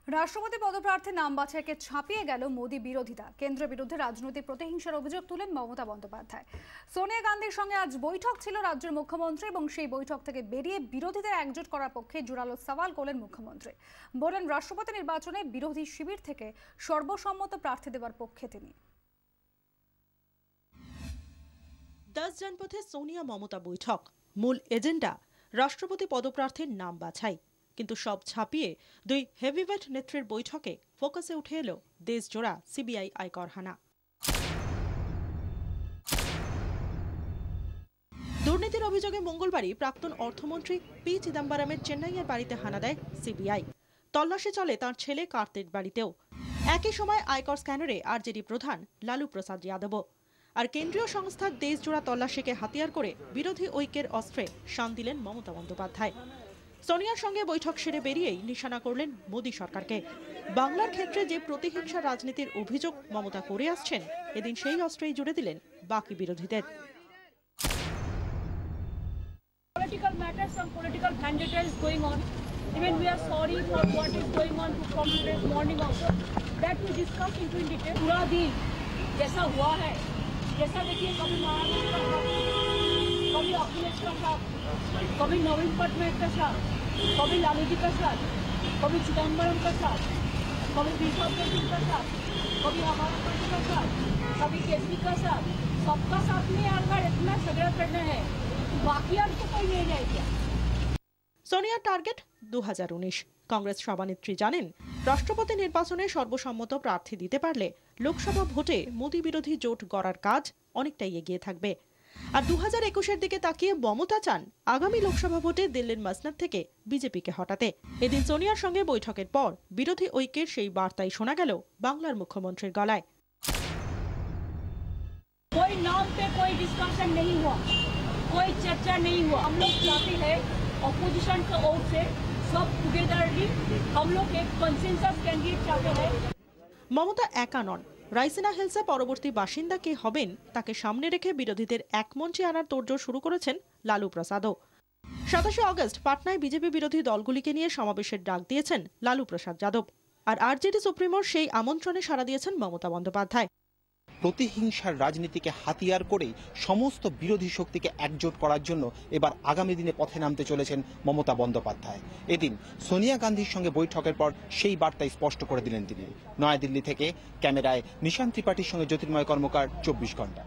রাষ্ট্রপতি পদপ্রার্থীর নাম বাছাইকে ছাপিয়ে গেল মোদী বিরোধিতা। কেন্দ্রের বিরুদ্ধে রাজনৈতিক প্রতিহিংসার অভিযোগ তুলেন মমতা বন্দ্যোপাধ্যায়। সোনিয়া গান্ধীর সঙ্গে আজ বৈঠক ছিল রাজ্যের মুখ্যমন্ত্রী এবং সেই বৈঠক থেকে বেরিয়ে বিরোধীদের একজোট করার পক্ষে জোরালো সওয়াল করলেন মুখ্যমন্ত্রী। বলেন, রাষ্ট্রপতি নির্বাচনে বিরোধী শিবির থেকে সর্বসম্মত প্রার্থী দেওয়ার পক্ষে তিনি। 10 জনপথে সোনিয়া মমতা বৈঠক, মূল এজেন্ডা রাষ্ট্রপতি পদপ্রার্থীর নাম বাছাই। কিন্তু সব ছাপিয়ে দুই হেভিওয়েট নেত্রীর বৈঠকে ফোকাসে উঠে এলো দেশজোড়া সিবিআই আয়কর হানা। দুর্নীতির অভিযোগে মঙ্গলবারই প্রাক্তন অর্থমন্ত্রী পি চিদম্বরমের চেন্নাইয়ের বাড়িতে হানা দেয় সিবিআই। তল্লাশি চলে তাঁর ছেলে কার্তির বাড়িতেও। একই সময় আয়কর স্ক্যানারে আরজেডি প্রধান লালু প্রসাদ যাদবও। আর কেন্দ্রীয় সংস্থার দেশজোড়া তল্লাশিকে হাতিয়ার করে বিরোধী ঐক্যের অস্ত্রে শান দিলেন মমতা বন্দ্যোপাধ্যায়। সোনিয়ার সঙ্গে বৈঠক সেরে বেরিয়েই নিশানা করলেন মোদী সরকারকে। বাংলার ক্ষেত্রে যে প্রতিহিংসা রাজনীতির অভিযোগ মমতা করে আসছেন, এদিন সেই অস্ত্রেই জুড়ে দিলেন বাকি বিরোধীদের। Political matters, some political vendetta is going on. Even we are sorry for what is going on from today's morning also. That we discuss into in detail. पूरा दिन जैसा हुआ है, जैसा देखिए कभी महाराष्ट्र का साथ, कभी अखिलेश का साथ, कभी नवीन पटनायक का साथ, कभी लालू जी का साथ, कभी चिदम्बरम का साथ, कभी विशाल सिंह का साथ, कभी हमारा पार्टी का साथ, कभी केजरी का साथ, सबका साथ में अगर इतना झगड़ा करना है, बाकी आपको कोई नहीं जाएगा। সোনিয়ার টার্গেট 2019। কংগ্রেস সভানেত্রী জানেন, রাষ্ট্রপতি নির্বাচনে সর্বসম্মত প্রার্থী দিতে পারলে লোকসভা ভোটে মোদী বিরোধী জোট গড়ার কাজ অনেকটাই এগিয়ে থাকবে। আর 2021-এর দিকে তাকিয়ে মমতা চান আগামী লোকসভা ভোটে দিল্লির মসনদ থেকে বিজেপিকে হটাতে। এদিন সোনিয়ার সঙ্গে বৈঠকের পর বিরোধী ঐক্যের সেই বার্তাই শোনা গেল বাংলার মুখ্যমন্ত্রীর গলায়। कोई नाम पे कोई डिस्कशन नहीं हुआ, कोई चर्चा नहीं हुआ। हम लोग चाहते हैं ऑपोजिशन का ओर से सब टुगेदरली हम लोग एक कंसेंसस कैंडिडेट चाहते हैं। মমতা একা নন। রাইসিনা হিলসে পরবর্তী বাসিন্দা কে হবেন তাকে সামনে রেখে বিরোধীদের এক মঞ্চে আনার তোড়জোড় শুরু করেছেন লালু প্রসাদও। 27 আগস্ট পাটনায় বিজেপি বিরোধী দলগুলিকে নিয়ে সমাবেশের ডাক দিয়েছেন লালু প্রসাদ যাদব। আর আরজেডি সুপ্রিমোর সেই আমন্ত্রণে সাড়া দিয়েছেন মমতা বন্দ্যোপাধ্যায়। প্রতিহিংসার রাজনীতিকে হাতিয়ার করে সমস্ত বিরোধী শক্তিকে একজোট করার জন্য এবার আগামী দিনে পথে নামতে চলেছেন মমতা বন্দ্যোপাধ্যায়। এদিন সোনিয়া গান্ধীর সঙ্গে বৈঠকের পর সেই বার্তাই স্পষ্ট করে দিলেন তিনি। নয়াদিল্লি থেকে ক্যামেরায় নিশান ত্রিপাঠীর সঙ্গে জ্যোতির্ময় কর্মকার, 24 ঘন্টা।